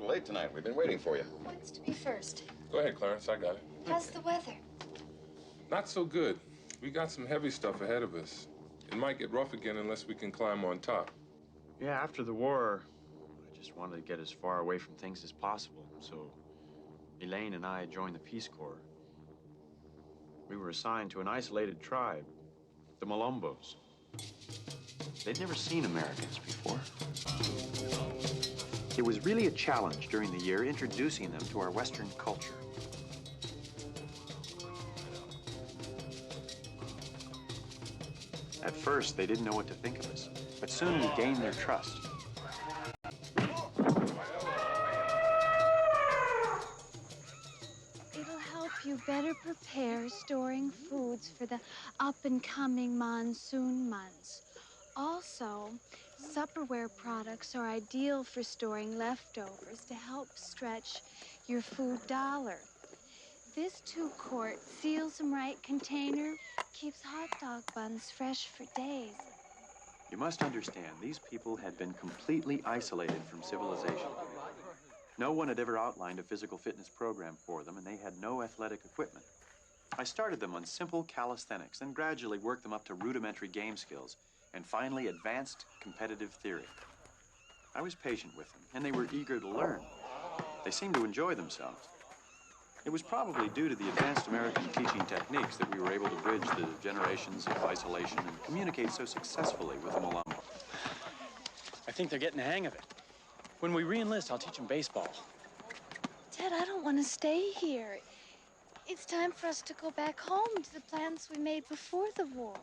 little late tonight. We've been waiting for you. What's to be first? Go ahead, Clarence. I got it. How's the weather? Not so good. We got some heavy stuff ahead of us. It might get rough again unless we can climb on top. Yeah, after the war, I just wanted to get as far away from things as possible. So Elaine and I joined the Peace Corps. We were assigned to an isolated tribe, the Malombos. They'd never seen Americans before. It was really a challenge during the year introducing them to our Western culture. At first, they didn't know what to think of us, but soon we gained their trust. It'll help you better prepare storing foods for the up-and-coming monsoon months. Also, Tupperware products are ideal for storing leftovers to help stretch your food dollar. This 2-quart seals them right container keeps hot dog buns fresh for days. You must understand, these people had been completely isolated from civilization. No one had ever outlined a physical fitness program for them, and they had no athletic equipment. I started them on simple calisthenics, then gradually worked them up to rudimentary game skills, and finally advanced competitive theory. I was patient with them, and they were eager to learn. They seemed to enjoy themselves. It was probably due to the advanced American teaching techniques that we were able to bridge the generations of isolation and communicate so successfully with the Malombo. I think they're getting the hang of it. When we re-enlist, I'll teach them baseball. Ted, I don't want to stay here. It's time for us to go back home to the plans we made before the war.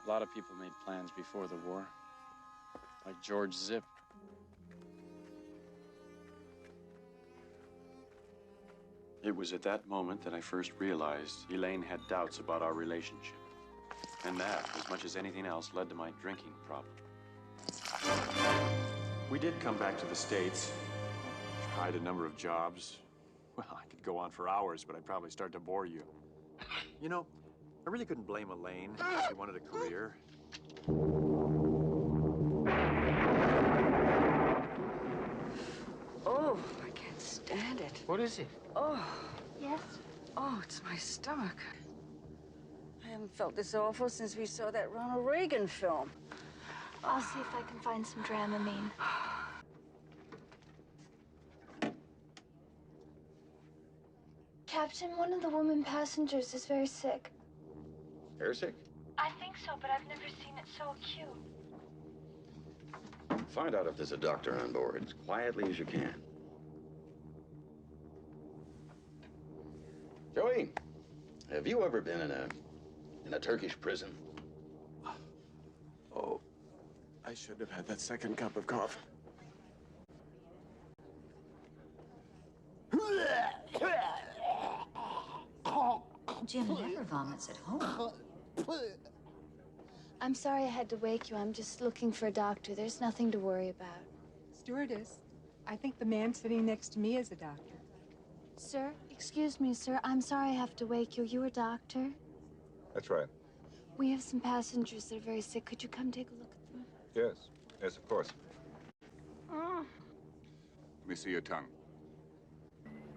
A lot of people made plans before the war, like George Zipp. It was at that moment that I first realized Elaine had doubts about our relationship. And that, as much as anything else, led to my drinking problem. We did come back to the States, tried a number of jobs. Well, I could go on for hours, but I'd probably start to bore you. You know, I really couldn't blame Elaine. She wanted a career. Oh, I can't stand it. What is it? Oh, Yes? oh, it's my stomach. I haven't felt this awful since we saw that Ronald Reagan film. I'll see if I can find some Dramamine. Captain, one of the women passengers is very sick. Very sick? I think so, but I've never seen it so acute. Find out if there's a doctor on board as quietly as you can. Joey, have you ever been in a Turkish prison? Oh, I should have had that second cup of coffee. Jim never vomits at home. I'm sorry I had to wake you. I'm just looking for a doctor. There's nothing to worry about. Stewardess, I think the man sitting next to me is a doctor. Sir, excuse me, sir. I'm sorry I have to wake you. You a doctor? That's right. We have some passengers that are very sick. Could you come take a look at them? Yes. Yes, of course. Oh. Let me see your tongue.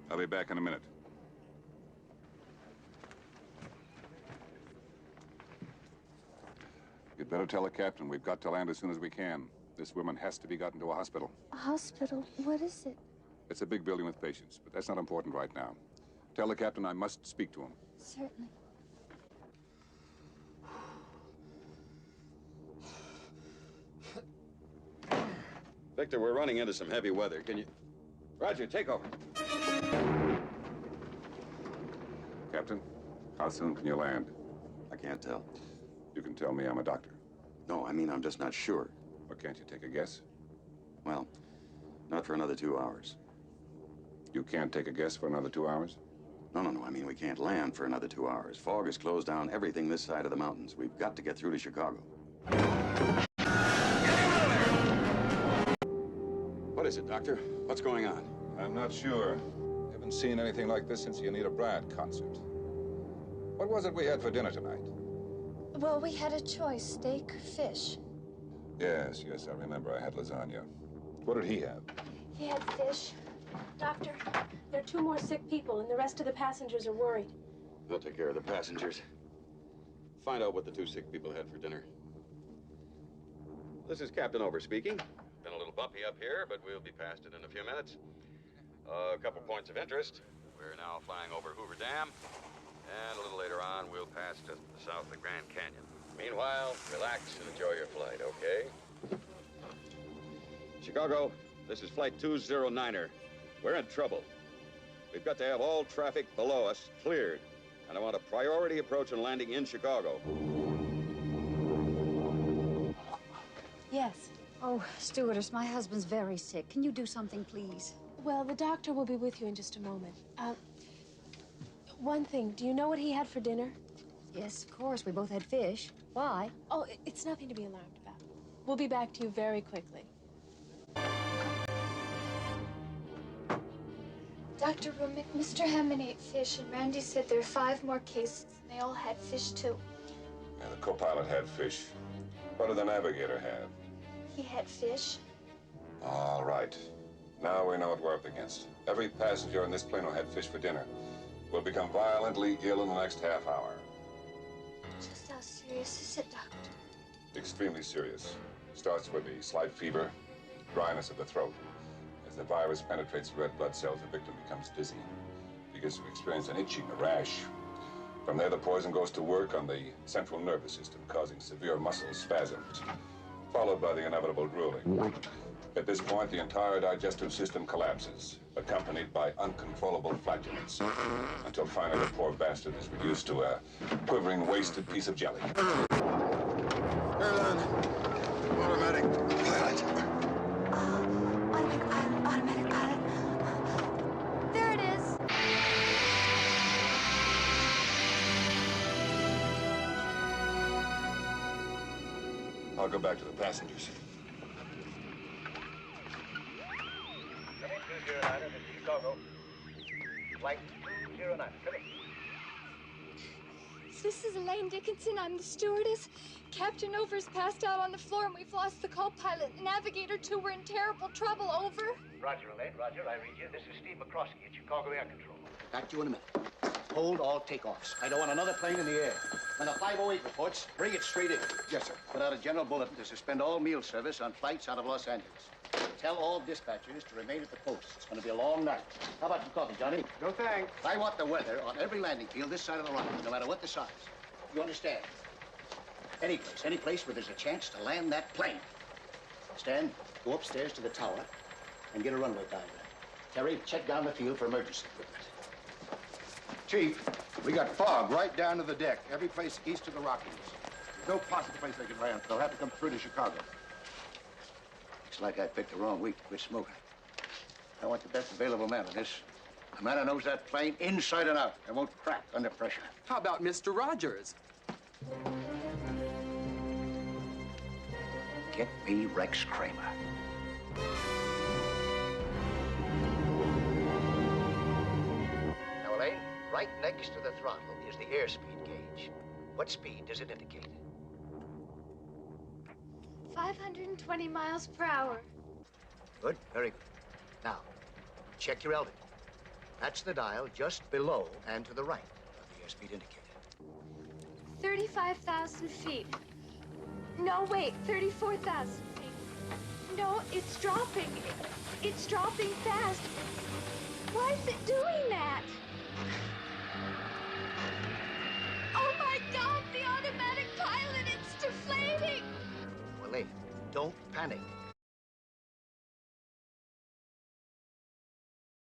I'll be back in a minute. You'd better tell the captain we've got to land as soon as we can. This woman has to be gotten to a hospital. A hospital? What is it? It's a big building with patients, but that's not important right now. Tell the captain I must speak to him. Certainly. Victor, we're running into some heavy weather. Can you... Roger, take over. Captain, how soon can you land? I can't tell. You can tell me I'm a doctor. No, I mean, I'm just not sure. Or can't you take a guess? Well, not for another 2 hours. You can't take a guess for another 2 hours? No. I mean, we can't land for another 2 hours. Fog has closed down everything this side of the mountains. We've got to get through to Chicago. What is it, Doctor? What's going on? I'm not sure. Haven't seen anything like this since the Anita Bryant concert. What was it we had for dinner tonight? Well, we had a choice, steak or fish. Yes, I remember. I had lasagna. What did he have? He had fish. Doctor, there are 2 more sick people, and the rest of the passengers are worried. I'll take care of the passengers. Find out what the 2 sick people had for dinner. This is Captain Over speaking. Been a little bumpy up here, but we'll be past it in a few minutes. A couple points of interest. We're now flying over Hoover Dam, and a little later on, we'll pass just south of Grand Canyon. Meanwhile, relax and enjoy your flight, okay? Chicago, this is Flight 209er. We're in trouble. We've got to have all traffic below us cleared, and I want a priority approach and landing in Chicago. Yes. Oh, stewardess, my husband's very sick. Can you do something, please? Well, the doctor will be with you in just a moment. One thing, do you know what he had for dinner? Yes, of course. We both had fish. Why? Oh, it's nothing to be alarmed about. We'll be back to you very quickly. Dr. Rumick, Mr. Hammond ate fish, and Randy said there are 5 more cases, and they all had fish, too. And the co-pilot had fish. What did the navigator have? He had fish. All right. Now we know what we're up against. Every passenger on this plane who had fish for dinner will become violently ill in the next half hour. Just how serious is it, Doctor? Extremely serious. Starts with a slight fever, dryness of the throat. As the virus penetrates the red blood cells, the victim becomes dizzy. Begins to experience an itching, a rash. From there, the poison goes to work on the central nervous system, causing severe muscle spasms, followed by the inevitable drooling. At this point, the entire digestive system collapses, accompanied by uncontrollable flatulence, until finally the poor bastard is reduced to a quivering, wasted piece of jelly. Airline, automatic pilot. Automatic pilot. There it is. I'll go back to the passengers. Coming 209, this is Chicago. Flight 209, coming. This is Elaine Dickinson. I'm the stewardess. Captain Over's passed out on the floor, and we've lost the co-pilot. The navigator, too. We're in terrible trouble. Over. Roger, Elaine. Roger, I read you. This is Steve McCroskey at Chicago Air Control. Back to you in a minute. Hold all takeoffs. I don't want another plane in the air. When the 508 reports, bring it straight in. Yes, sir. Put out a general bulletin to suspend all meal service on flights out of Los Angeles. Tell all dispatchers to remain at the post. It's going to be a long night. How about some coffee, Johnny? No thanks. I want the weather on every landing field this side of the Rockies, no matter what the size. You understand? Any place where there's a chance to land that plane. Stan, go upstairs to the tower and get a runway diagram. Terry, check down the field for emergency equipment. Chief, we got fog right down to the deck. Every place east of the Rockies. There's no possible place they can land. They'll have to come through to Chicago. Looks like I picked the wrong week to quit smoking. I want the best available man on this. A man who knows that plane inside and out and won't crack under pressure. How about Mr. Rogers? Get me Rex Kramer. Now, Elaine, right next to the throttle is the airspeed gauge. What speed does it indicate? 520 miles per hour. Good, very good. Now, check your altitude. That's the dial just below and to the right of the airspeed indicator. 35,000 feet. No, wait, 34,000 feet. No, it's dropping. It's dropping fast. Why is it doing that? Oh, my God, the automatic pilot, it's deflating. Well, Elaine, don't panic.